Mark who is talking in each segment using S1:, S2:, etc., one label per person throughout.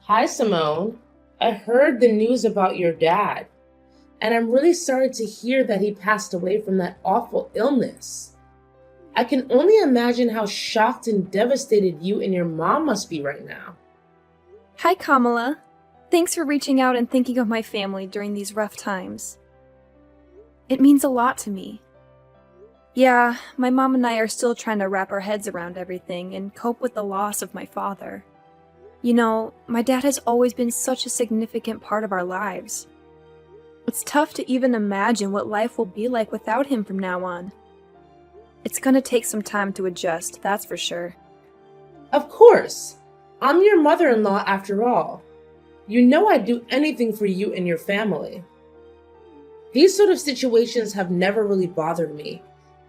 S1: Hi, Simone. I heard the news about your dad, and I'm really sorry to hear that he passed away from that awful illness. I can only imagine how shocked and devastated you and your mom must be right now.
S2: Hi, Kamala. Thanks for reaching out and thinking of my family during these rough times. It means a lot to me. Yeah, my mom and I are still trying to wrap our heads around everything and cope with the loss of my father. You know, my dad has always been such a significant part of our lives. It's tough to even imagine what life will be like without him from now on. It's gonna take some time to adjust, that's for sure.
S1: Of course, I'm your mother in law after all. You know I'd do anything for you and your family. These sort of situations have never really bothered me,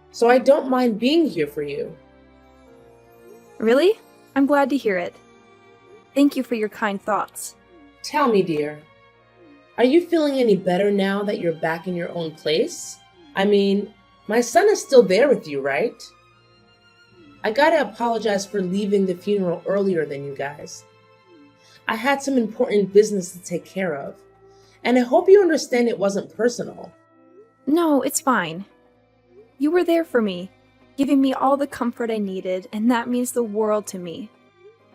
S1: so I don't mind being here for you.
S2: Really? I'm glad to hear it. Thank you for your kind thoughts.
S1: Tell me, dear, are you feeling any better now that you're back in your own place? I mean, my son is still there with you, right? I gotta apologize for leaving the funeral earlier than you guys. I had some important business to take care of, and I hope you understand it wasn't personal.
S2: No, it's fine. You were there for me, giving me all the comfort I needed, and that means the world to me.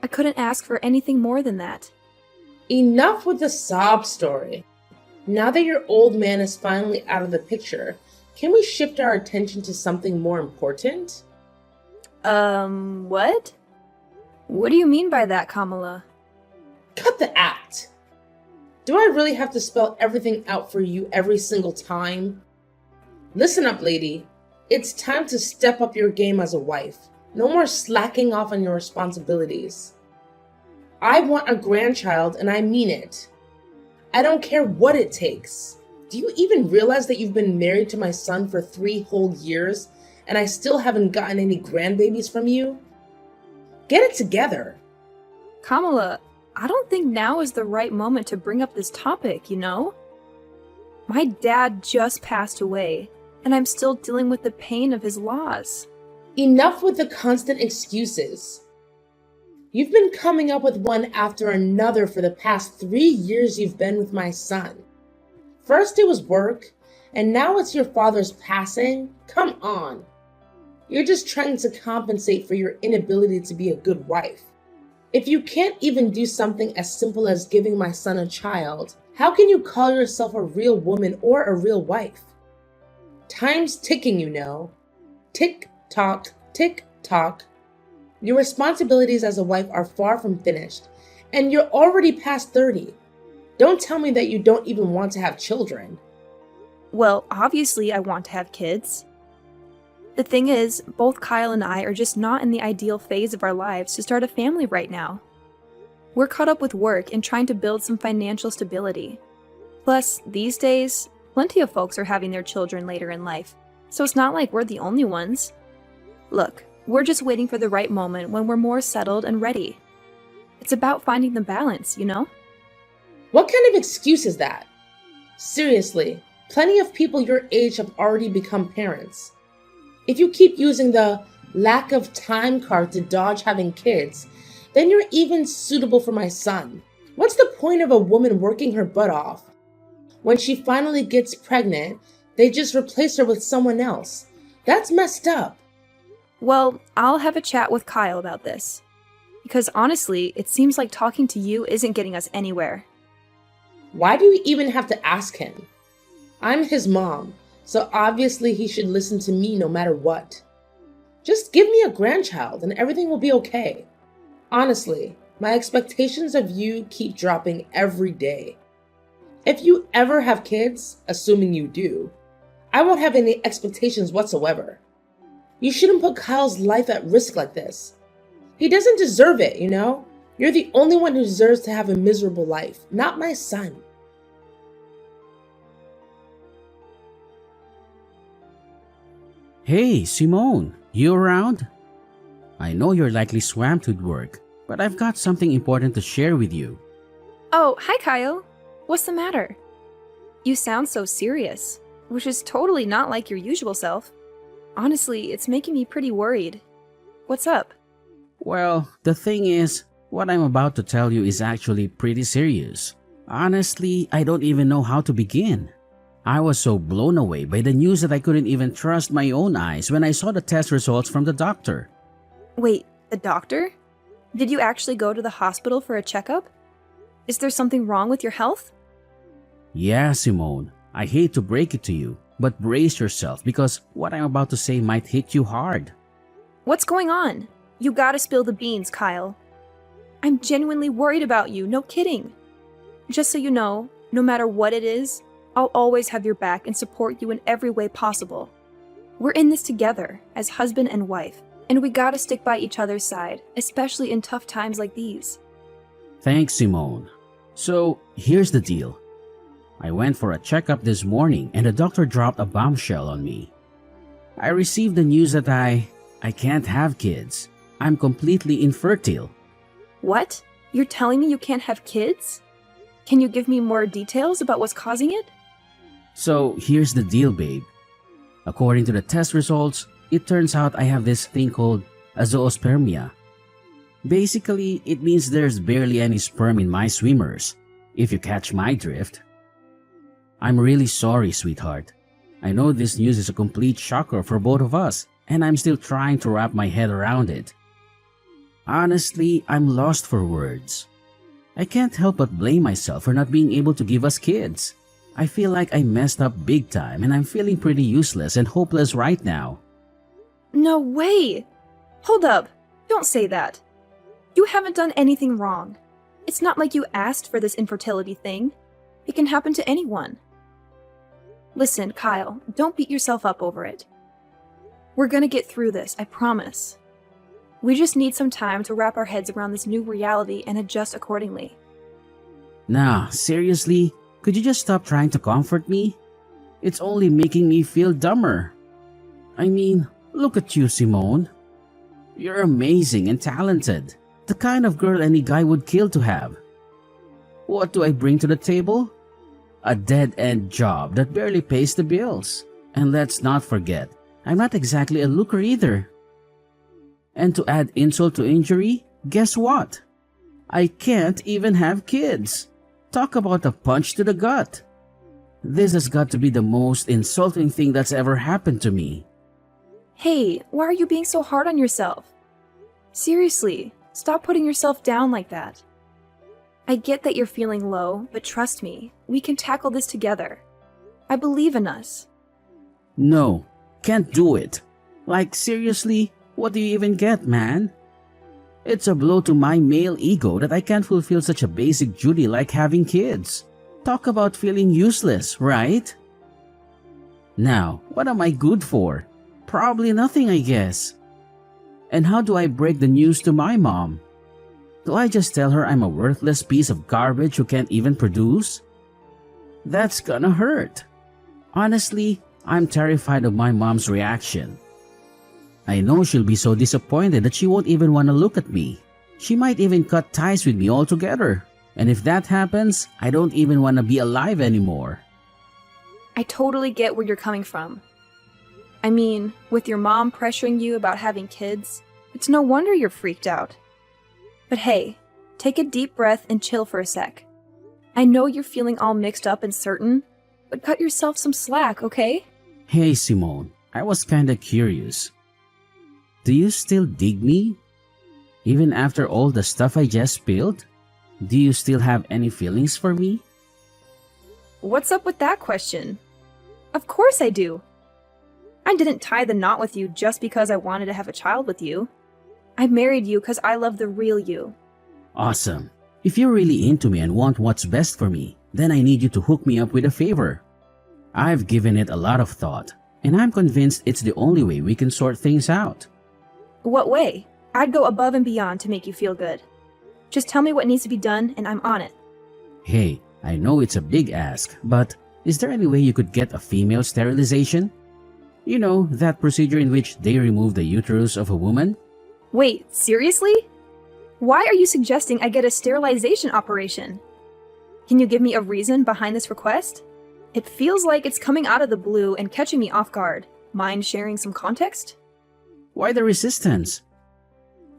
S2: I couldn't ask for anything more than that.
S1: Enough with the sob story. Now that your old man is finally out of the picture, can we shift our attention to something more important?
S2: What? What do you mean by that, Kamala?
S1: Cut the act! Do I really have to spell everything out for you every single time? Listen up, lady. It's time to step up your game as a wife. No more slacking off on your responsibilities. I want a grandchild, and I mean it. I don't care what it takes. Do you even realize that you've been married to my son for 3 whole years, and I still haven't gotten any grandbabies from you? Get it together.
S2: Kamala, I don't think now is the right moment to bring up this topic, you know? My dad just passed away, and I'm still dealing with the pain of his loss.
S1: Enough with the constant excuses. You've been coming up with one after another for the past 3 years you've been with my son. First it was work, and now it's your father's passing? Come on. You're just trying to compensate for your inability to be a good wife. If you can't even do something as simple as giving my son a child, how can you call yourself a real woman or a real wife? Time's ticking, you know. Tick tock, tick tock. Your responsibilities as a wife are far from finished, and you're already past 30. Don't tell me that you don't even want to have children.
S2: Well, obviously I want to have kids. The thing is, both Kyle and I are just not in the ideal phase of our lives to start a family right now. We're caught up with work and trying to build some financial stability. Plus, these days, plenty of folks are having their children later in life, so it's not like we're the only ones. Look, we're just waiting for the right moment when we're more settled and ready. It's about finding the balance, you know?
S1: What kind of excuse is that? Seriously, plenty of people your age have already become parents. If you keep using the lack of time card to dodge having kids, then you're even suitable for my son. What's the point of a woman working her butt off? When she finally gets pregnant, they just replace her with someone else. That's messed up.
S2: Well, I'll have a chat with Kyle about this. Because honestly, it seems like talking to you isn't getting us anywhere.
S1: Why do you even have to ask him? I'm his mom, so obviously he should listen to me no matter what. Just give me a grandchild and everything will be okay. Honestly, my expectations of you keep dropping every day. If you ever have kids, assuming you do, I won't have any expectations whatsoever. You shouldn't put Kyle's life at risk like this. He doesn't deserve it, you know? You're the only one who deserves to have a miserable life, not my son.
S3: Hey, Simone, you around? I know you're likely swamped with work, but I've got something important to share with you.
S2: Oh, hi Kyle. What's the matter? You sound so serious, which is totally not like your usual self. Honestly, it's making me pretty worried. What's up?
S3: Well, the thing is, What I'm about to tell you is actually pretty serious. Honestly, I don't even know how to begin. I was so blown away by the news that I couldn't even trust my own eyes when I saw the test results from the doctor.
S2: Wait, the doctor? Did you actually go to the hospital for a checkup? Is there something wrong with your health?
S3: Yeah, Simone, I hate to break it to you, but brace yourself because what I'm about to say might hit you hard.
S2: What's going on? You gotta spill the beans, Kyle. I'm genuinely worried about you, no kidding. Just so you know, no matter what it is, I'll always have your back and support you in every way possible. We're in this together, as husband and wife, and we gotta stick by each other's side, especially in tough times like these.
S3: Thanks, Simone. So, here's the deal. I went for a checkup this morning and the doctor dropped a bombshell on me. I received the news that I can't have kids. I'm completely infertile.
S2: What? You're telling me you can't have kids? Can you give me more details about what's causing it?
S3: So, here's the deal, babe. According to the test results, it turns out I have this thing called azoospermia. Basically, it means there's barely any sperm in my swimmers, if you catch my drift. I'm really sorry, sweetheart. I know this news is a complete shocker for both of us, and I'm still trying to wrap my head around it. Honestly, I'm lost for words. I can't help but blame myself for not being able to give us kids. I feel like I messed up big time and I'm feeling pretty useless and hopeless right now.
S2: No way! Hold up, don't say that. You haven't done anything wrong. It's not like you asked for this infertility thing. It can happen to anyone. Listen, Kyle, don't beat yourself up over it. We're gonna get through this, I promise. We just need some time to wrap our heads around this new reality and adjust accordingly.
S3: Nah, seriously? Could you just stop trying to comfort me? It's only making me feel dumber. I mean, look at you, Simone. You're amazing and talented. The kind of girl any guy would kill to have. What do I bring to the table? A dead-end job that barely pays the bills. And let's not forget, I'm not exactly a looker either. And to add insult to injury, guess what? I can't even have kids. Talk about a punch to the gut. This has got to be the most insulting thing that's ever happened to me.
S2: Hey, why are you being so hard on yourself? Seriously, stop putting yourself down like that. I get that you're feeling low, but trust me, we can tackle this together. I believe in us.
S3: No, can't do it. Like, seriously, what do you even get, man? It's a blow to my male ego that I can't fulfill such a basic duty like having kids. Talk about feeling useless, right? Now, what am I good for? Probably nothing, I guess. And how do I break the news to my mom? Do I just tell her I'm a worthless piece of garbage who can't even produce? That's gonna hurt. Honestly, I'm terrified of my mom's reaction. I know she'll be so disappointed that she won't even want to look at me. She might even cut ties with me altogether. And if that happens, I don't even want to be alive anymore.
S2: I totally get where you're coming from. I mean, with your mom pressuring you about having kids, it's no wonder you're freaked out. But hey, take a deep breath and chill for a sec. I know you're feeling all mixed up and certain, but cut yourself some slack, okay?
S3: Hey Simone, I was kinda curious. Do you still dig me? Even after all the stuff I just spilled? Do you still have any feelings for me?
S2: What's up with that question? Of course I do. I didn't tie the knot with you just because I wanted to have a child with you. I married you because I love the real you.
S3: Awesome. If you're really into me and want what's best for me, then I need you to hook me up with a favor. I've given it a lot of thought, and I'm convinced it's the only way we can sort things out.
S2: What way? I'd go above and beyond to make you feel good. Just tell me what needs to be done and I'm on it.
S3: Hey, I know it's a big ask, but is there any way you could get a female sterilization? You know, that procedure in which they remove the uterus of a woman?
S2: Wait, seriously? Why are you suggesting I get a sterilization operation? Can you give me a reason behind this request? It feels like it's coming out of the blue and catching me off guard. Mind sharing some context?
S3: Why the resistance?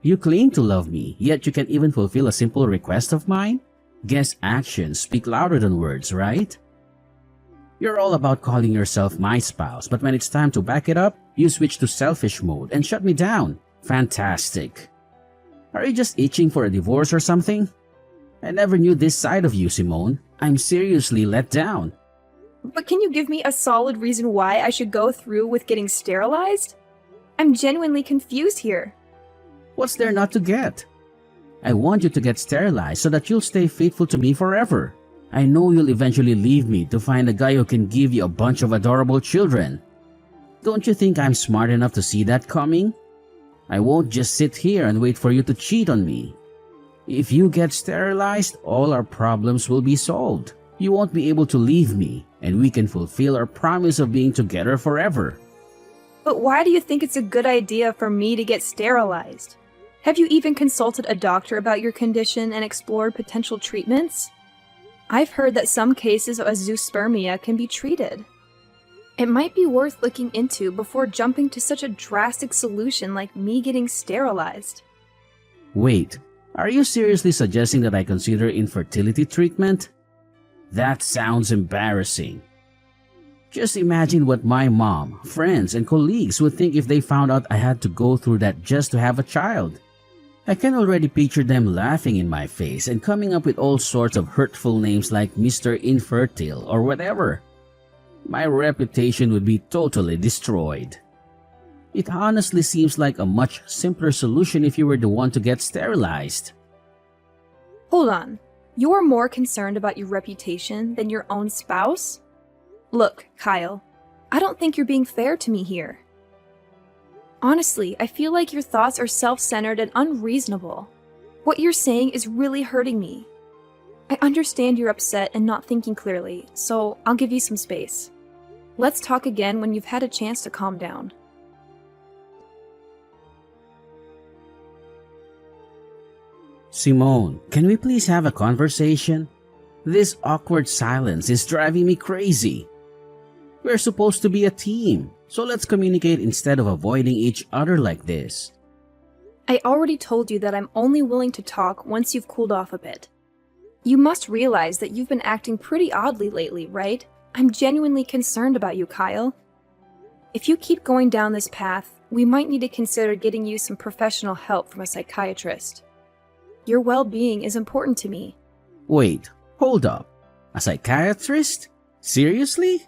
S3: You claim to love me, yet you can't even fulfill a simple request of mine? Guess actions speak louder than words, right? You're all about calling yourself my spouse, but when it's time to back it up, you switch to selfish mode and shut me down. Fantastic. Are you just itching for a divorce or something? I never knew this side of you, Simone. I'm seriously let down.
S2: But can you give me a solid reason why I should go through with getting sterilized? I'm genuinely confused here.
S3: What's there not to get? I want you to get sterilized so that you'll stay faithful to me forever. I know you'll eventually leave me to find a guy who can give you a bunch of adorable children. Don't you think I'm smart enough to see that coming? I won't just sit here and wait for you to cheat on me. If you get sterilized, all our problems will be solved. You won't be able to leave me, and we can fulfill our promise of being together forever.
S2: But why do you think it's a good idea for me to get sterilized? Have you even consulted a doctor about your condition and explored potential treatments? I've heard that some cases of azoospermia can be treated. It might be worth looking into before jumping to such a drastic solution like me getting sterilized.
S3: Wait, are you seriously suggesting that I consider infertility treatment? That sounds embarrassing. Just imagine what my mom, friends, and colleagues would think if they found out I had to go through that just to have a child. I can already picture them laughing in my face and coming up with all sorts of hurtful names like Mr. Infertile or whatever. My reputation would be totally destroyed. It honestly seems like a much simpler solution if you were the one to get sterilized.
S2: Hold on. You're more concerned about your reputation than your own spouse? Look, Kyle, I don't think you're being fair to me here. Honestly, I feel like your thoughts are self-centered and unreasonable. What you're saying is really hurting me. I understand you're upset and not thinking clearly, so I'll give you some space. Let's talk again when you've had a chance to calm down.
S3: Simone, can we please have a conversation? This awkward silence is driving me crazy. We're supposed to be a team, so let's communicate instead of avoiding each other like this.
S2: I already told you that I'm only willing to talk once you've cooled off a bit. You must realize that you've been acting pretty oddly lately, right? I'm genuinely concerned about you, Kyle. If you keep going down this path, we might need to consider getting you some professional help from a psychiatrist. Your well-being is important to me.
S3: Wait, hold up. A psychiatrist? Seriously?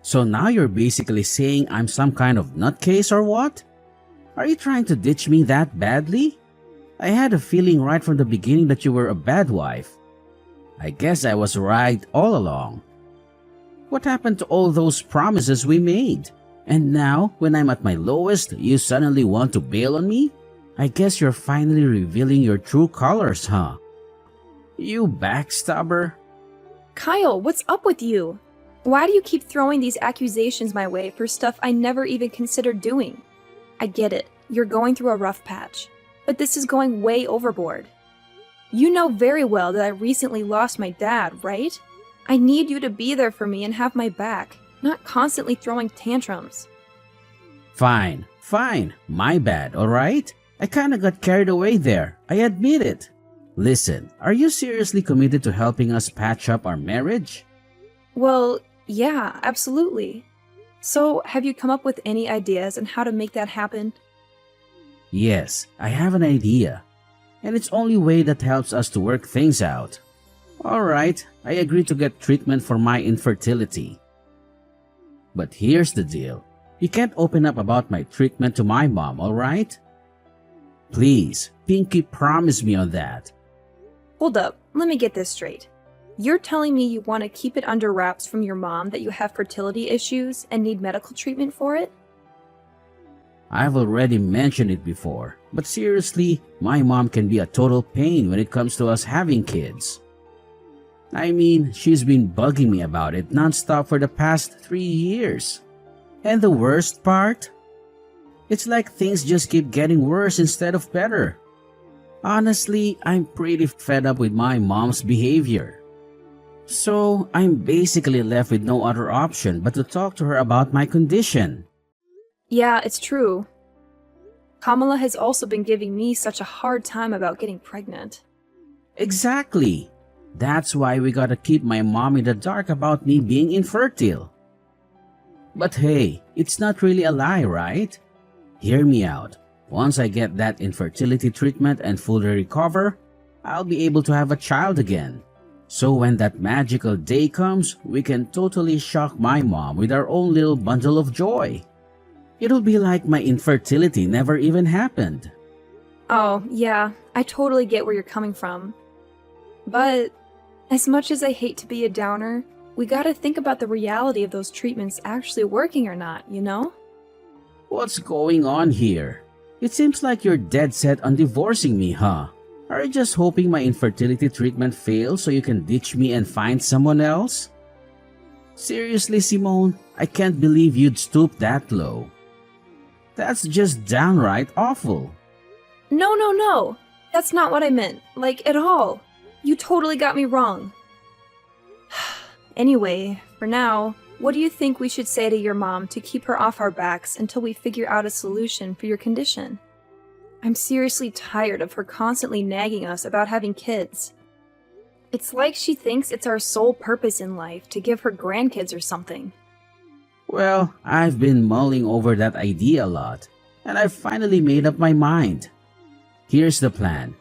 S3: So now you're basically saying I'm some kind of nutcase or what? Are you trying to ditch me that badly? I had a feeling right from the beginning that you were a bad wife. I guess I was right all along. What happened to all those promises we made? And now, when I'm at my lowest, you suddenly want to bail on me? I guess you're finally revealing your true colors, huh? You backstabber.
S2: Kyle, what's up with you? Why do you keep throwing these accusations my way for stuff I never even considered doing? I get it, you're going through a rough patch, but this is going way overboard. You know very well that I recently lost my dad, right? I need you to be there for me and have my back, not constantly throwing tantrums.
S3: Fine, my bad, alright? I kinda got carried away there, I admit it. Listen, are you seriously committed to helping us patch up our marriage?
S2: Well, yeah, absolutely. So, have you come up with any ideas on how to make that happen?
S3: Yes, I have an idea. And it's only way that helps us to work things out. Alright, I agree to get treatment for my infertility. But here's the deal. You can't open up about my treatment to my mom, alright? Please, Pinky, promise me on that.
S2: Hold up, let me get this straight. You're telling me you want to keep it under wraps from your mom that you have fertility issues and need medical treatment for it?
S3: I've already mentioned it before, but seriously, my mom can be a total pain when it comes to us having kids. I mean, she's been bugging me about it nonstop for the past 3 years. And the worst part? It's like things just keep getting worse instead of better. Honestly, I'm pretty fed up with my mom's behavior. So, I'm basically left with no other option but to talk to her about my condition.
S2: Yeah, it's true. Kamala has also been giving me such a hard time about getting pregnant.
S3: Exactly. That's why we gotta keep my mom in the dark about me being infertile. But hey, it's not really a lie, right? Hear me out. Once I get that infertility treatment and fully recover, I'll be able to have a child again. So when that magical day comes, we can totally shock my mom with our own little bundle of joy. It'll be like my infertility never even happened.
S2: Oh, yeah, I totally get where you're coming from. But as much as I hate to be a downer, we gotta think about the reality of those treatments actually working or not, you know?
S3: What's going on here? It seems like you're dead set on divorcing me, huh? Are you just hoping my infertility treatment fails so you can ditch me and find someone else? Seriously, Simone, I can't believe you'd stoop that low. That's just downright awful.
S2: No. That's not what I meant, like, at all. You totally got me wrong. Anyway, for now, what do you think we should say to your mom to keep her off our backs until we figure out a solution for your condition? I'm seriously tired of her constantly nagging us about having kids. It's like she thinks it's our sole purpose in life to give her grandkids or something.
S3: Well, I've been mulling over that idea a lot, and I've finally made up my mind. Here's the plan.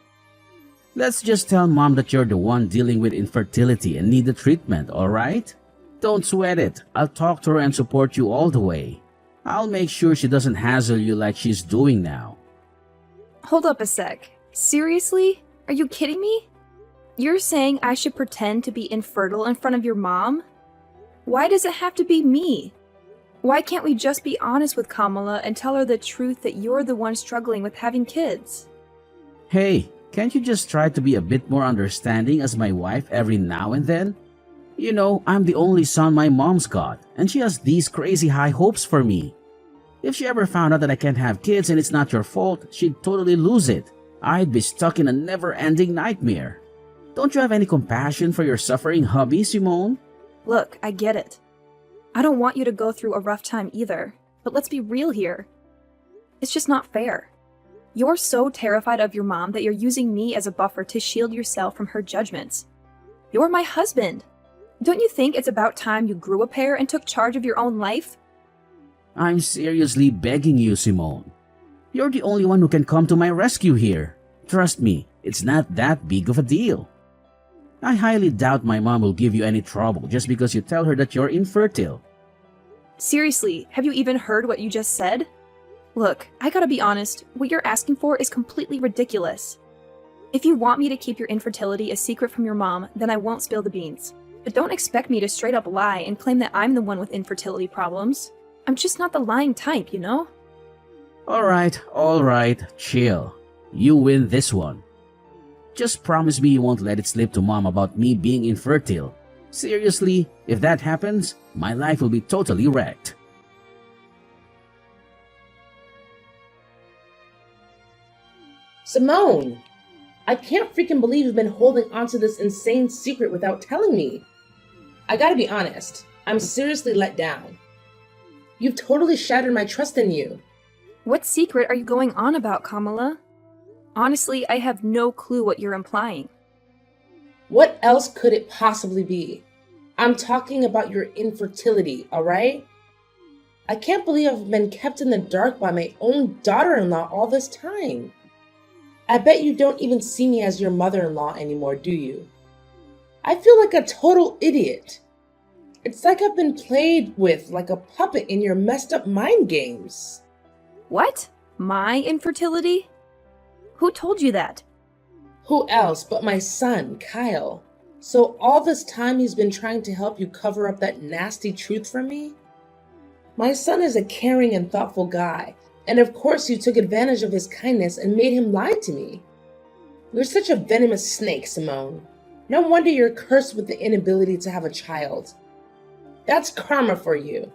S3: Let's just tell Mom that you're the one dealing with infertility and need the treatment, alright? Don't sweat it. I'll talk to her and support you all the way. I'll make sure she doesn't hassle you like she's doing now.
S2: Hold up a sec. Seriously? Are you kidding me? You're saying I should pretend to be infertile in front of your mom? Why does it have to be me? Why can't we just be honest with Kamala and tell her the truth that you're the one struggling with having kids?
S3: Hey, can't you just try to be a bit more understanding as my wife every now and then? You know, I'm the only son my mom's got, and she has these crazy high hopes for me. If she ever found out that I can't have kids and it's not your fault, she'd totally lose it. I'd be stuck in a never-ending nightmare. Don't you have any compassion for your suffering hubby, Simone?
S2: Look, I get it. I don't want you to go through a rough time either, but let's be real here. It's just not fair. You're so terrified of your mom that you're using me as a buffer to shield yourself from her judgments. You're my husband. Don't you think it's about time you grew a pair and took charge of your own life?
S3: I'm seriously begging you, Simone. You're the only one who can come to my rescue here. Trust me, it's not that big of a deal. I highly doubt my mom will give you any trouble just because you tell her that you're infertile.
S2: Seriously, have you even heard what you just said? Look, I gotta be honest, what you're asking for is completely ridiculous. If you want me to keep your infertility a secret from your mom, then I won't spill the beans. But don't expect me to straight up lie and claim that I'm the one with infertility problems. I'm just not the lying type, you know?
S3: Alright, chill. You win this one. Just promise me you won't let it slip to Mom about me being infertile. Seriously, if that happens, my life will be totally wrecked.
S1: Simone, I can't freaking believe you've been holding onto this insane secret without telling me. I gotta be honest, I'm seriously let down. You've totally shattered my trust in you.
S2: What secret are you going on about, Kamala? Honestly, I have no clue what you're implying.
S1: What else could it possibly be? I'm talking about your infertility, alright? I can't believe I've been kept in the dark by my own daughter-in-law all this time. I bet you don't even see me as your mother-in-law anymore, do you? I feel like a total idiot. It's like I've been played with like a puppet in your messed up mind games.
S2: What? My infertility? Who told you that?
S1: Who else but my son, Kyle? So all this time he's been trying to help you cover up that nasty truth from me? My son is a caring and thoughtful guy, and of course you took advantage of his kindness and made him lie to me. You're such a venomous snake, Simone. No wonder you're cursed with the inability to have a child. That's karma for you.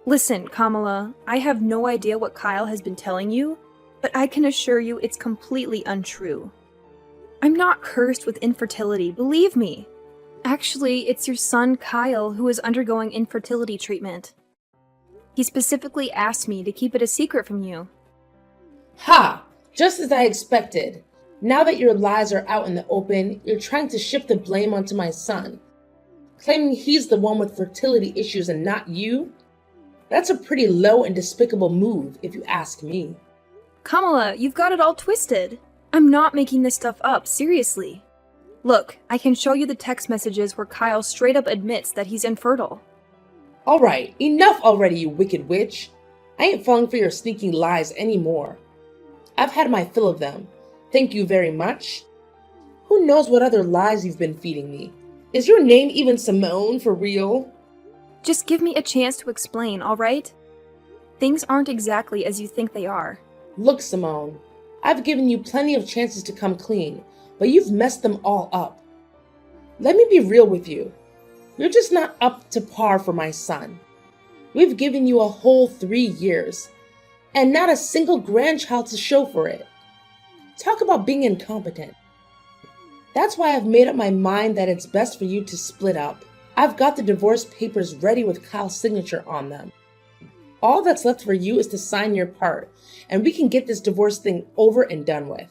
S2: Listen, Kamala, I have no idea what Kyle has been telling you, but I can assure you it's completely untrue. I'm not cursed with infertility, believe me. Actually, it's your son Kyle who is undergoing infertility treatment. He specifically asked me to keep it a secret from you.
S1: Ha! Just as I expected. Now that your lies are out in the open, you're trying to shift the blame onto my son, claiming he's the one with fertility issues and not you? That's a pretty low and despicable move, if you ask me.
S2: Kamala, you've got it all twisted. I'm not making this stuff up, seriously. Look, I can show you the text messages where Kyle straight up admits that he's infertile.
S1: Alright, enough already, you wicked witch. I ain't falling for your sneaking lies anymore. I've had my fill of them. Thank you very much. Who knows what other lies you've been feeding me? Is your name even Simone for real?
S2: Just give me a chance to explain, alright? Things aren't exactly as you think they are.
S1: Look, Simone, I've given you plenty of chances to come clean, but you've messed them all up. Let me be real with you. You're just not up to par for my son. We've given you a whole 3 years, and not a single grandchild to show for it. Talk about being incompetent. That's why I've made up my mind that it's best for you to split up. I've got the divorce papers ready with Kyle's signature on them. All that's left for you is to sign your part, and we can get this divorce thing over and done with.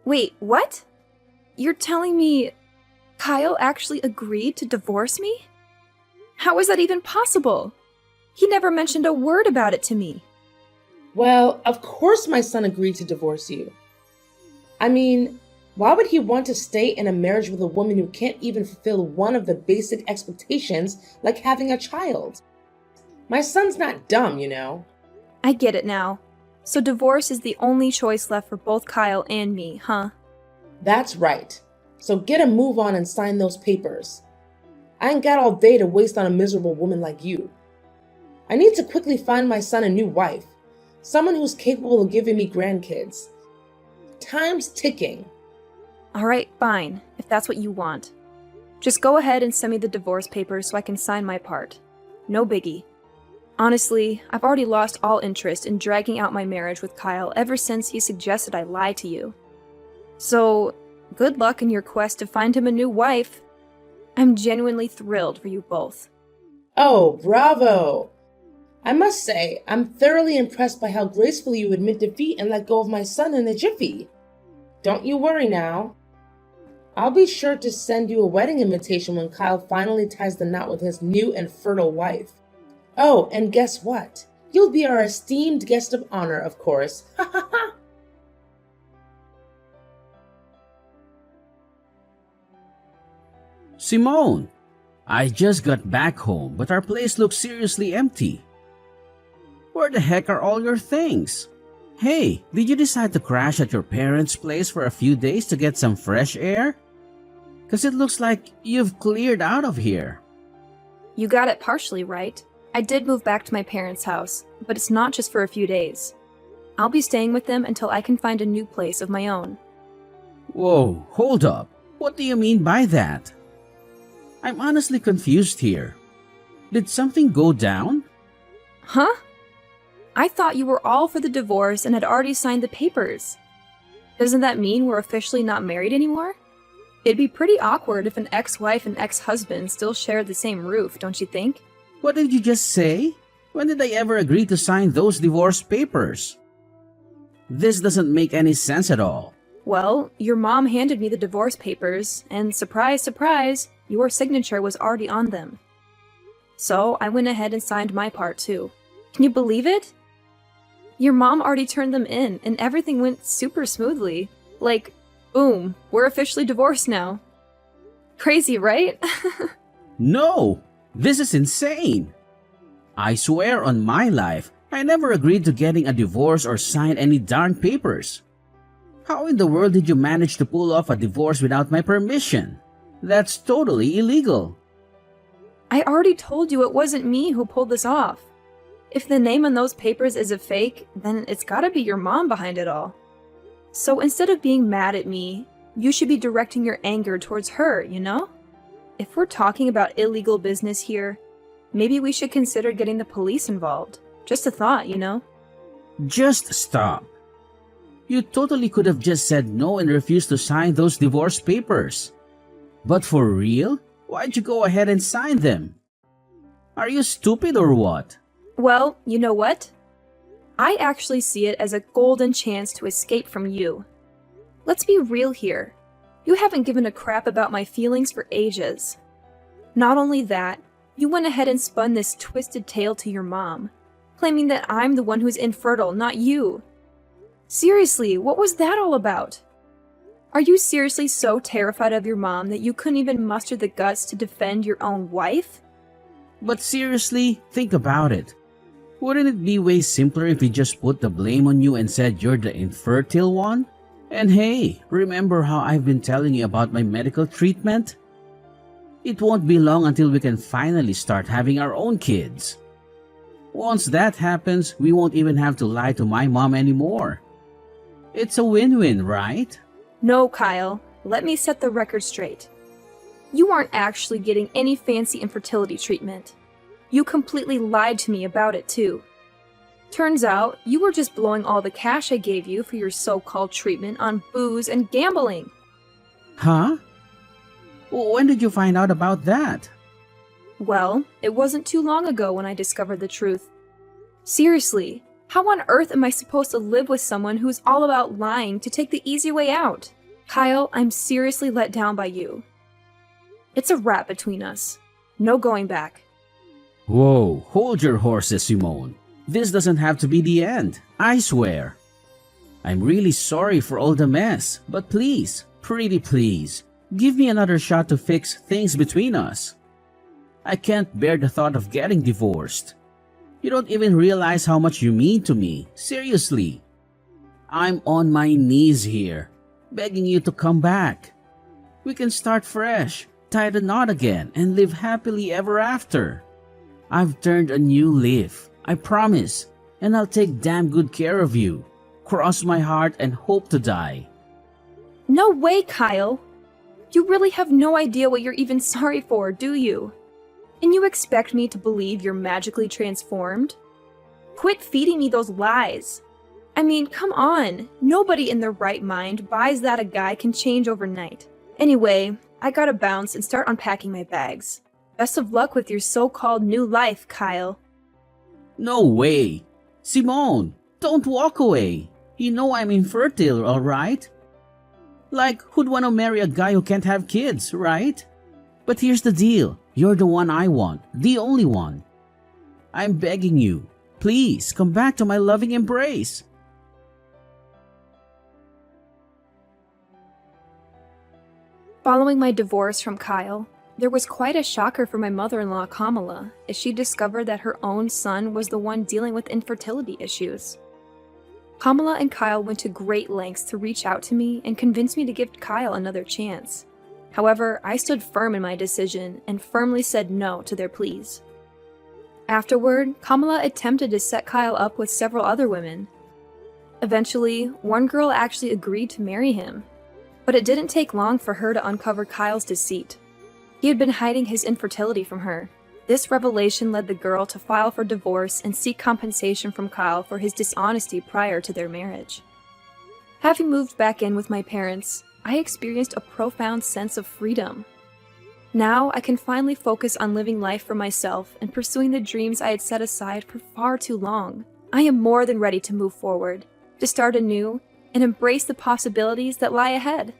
S2: Wait, what? You're telling me Kyle actually agreed to divorce me? How is that even possible? He never mentioned a word about it to me.
S1: Well, of course my son agreed to divorce you. I mean, why would he want to stay in a marriage with a woman who can't even fulfill one of the basic expectations, like having a child? My son's not dumb, you know.
S2: I get it now. So divorce is the only choice left for both Kyle and me, huh?
S1: That's right. So get a move on and sign those papers. I ain't got all day to waste on a miserable woman like you. I need to quickly find my son a new wife, someone who's capable of giving me grandkids. Time's ticking.
S2: Alright, fine, if that's what you want. Just go ahead and send me the divorce papers so I can sign my part. No biggie. Honestly, I've already lost all interest in dragging out my marriage with Kyle ever since he suggested I lie to you. So, good luck in your quest to find him a new wife. I'm genuinely thrilled for you both.
S1: Oh, bravo! I must say, I'm thoroughly impressed by how gracefully you admit defeat and let go of my son in a jiffy. Don't you worry now. I'll be sure to send you a wedding invitation when Kyle finally ties the knot with his new and fertile wife. Oh, and guess what? You'll be our esteemed guest of honor, of course. Ha ha ha!
S3: Simone, I just got back home, but our place looks seriously empty. Where the heck are all your things? Hey, did you decide to crash at your parents' place for a few days to get some fresh air? 'Cause it looks like you've cleared out of here.
S2: You got it partially right. I did move back to my parents' house, but it's not just for a few days. I'll be staying with them until I can find a new place of my own.
S3: Whoa, hold up. What do you mean by that? I'm honestly confused here. Did something go down?
S2: Huh? I thought you were all for the divorce and had already signed the papers. Doesn't that mean we're officially not married anymore? It'd be pretty awkward if an ex-wife and ex-husband still shared the same roof, don't you think?
S3: What did you just say? When did I ever agree to sign those divorce papers? This doesn't make any sense at all.
S2: Well, your mom handed me the divorce papers, and surprise, surprise, your signature was already on them. So I went ahead and signed my part too. Can you believe it? Your mom already turned them in, and everything went super smoothly. Like, boom, we're officially divorced now. Crazy, right?
S3: No! This is insane! I swear on my life, I never agreed to getting a divorce or sign any darn papers. How in the world did you manage to pull off a divorce without my permission? That's totally illegal.
S2: I already told you it wasn't me who pulled this off. If the name on those papers is a fake, then it's gotta be your mom behind it all. So instead of being mad at me, you should be directing your anger towards her, you know? If we're talking about illegal business here, maybe we should consider getting the police involved. Just a thought, you know?
S3: Just stop. You totally could have just said no and refused to sign those divorce papers. But for real? Why'd you go ahead and sign them? Are you stupid or what?
S2: Well, you know what? I actually see it as a golden chance to escape from you. Let's be real here. You haven't given a crap about my feelings for ages. Not only that, you went ahead and spun this twisted tale to your mom, claiming that I'm the one who's infertile, not you. Seriously, what was that all about? Are you seriously so terrified of your mom that you couldn't even muster the guts to defend your own wife?
S3: But seriously, think about it. Wouldn't it be way simpler if we just put the blame on you and said you're the infertile one? And hey, remember how I've been telling you about my medical treatment? It won't be long until we can finally start having our own kids. Once that happens, we won't even have to lie to my mom anymore. It's a win-win, right?
S2: No, Kyle. Let me set the record straight. You aren't actually getting any fancy infertility treatment. You completely lied to me about it, too. Turns out, you were just blowing all the cash I gave you for your so-called treatment on booze and gambling.
S3: Huh? When did you find out about that?
S2: Well, it wasn't too long ago when I discovered the truth. Seriously, how on earth am I supposed to live with someone who's all about lying to take the easy way out? Kyle, I'm seriously let down by you. It's a wrap between us. No going back.
S3: Whoa, hold your horses, Simone. This doesn't have to be the end, I swear. I'm really sorry for all the mess, but please, pretty please, give me another shot to fix things between us. I can't bear the thought of getting divorced. You don't even realize how much you mean to me, seriously. I'm on my knees here, begging you to come back. We can start fresh, tie the knot again, and live happily ever after. I've turned a new leaf, I promise, and I'll take damn good care of you. Cross my heart and hope to die.
S2: No way, Kyle. You really have no idea what you're even sorry for, do you? And you expect me to believe you're magically transformed? Quit feeding me those lies. I mean, come on. Nobody in their right mind buys that a guy can change overnight. Anyway, I gotta bounce and start unpacking my bags. Best of luck with your so-called new life, Kyle.
S3: No way. Simone, don't walk away. You know I'm infertile, alright? Like, who'd want to marry a guy who can't have kids, right? But here's the deal. You're the one I want, the only one. I'm begging you, please come back to my loving embrace.
S2: Following my divorce from Kyle, there was quite a shocker for my mother-in-law, Kamala, as she discovered that her own son was the one dealing with infertility issues. Kamala and Kyle went to great lengths to reach out to me and convince me to give Kyle another chance. However, I stood firm in my decision and firmly said no to their pleas. Afterward, Kamala attempted to set Kyle up with several other women. Eventually, one girl actually agreed to marry him, but it didn't take long for her to uncover Kyle's deceit. He had been hiding his infertility from her. This revelation led the girl to file for divorce and seek compensation from Kyle for his dishonesty prior to their marriage. Having moved back in with my parents, I experienced a profound sense of freedom. Now I can finally focus on living life for myself and pursuing the dreams I had set aside for far too long. I am more than ready to move forward, to start anew, and embrace the possibilities that lie ahead.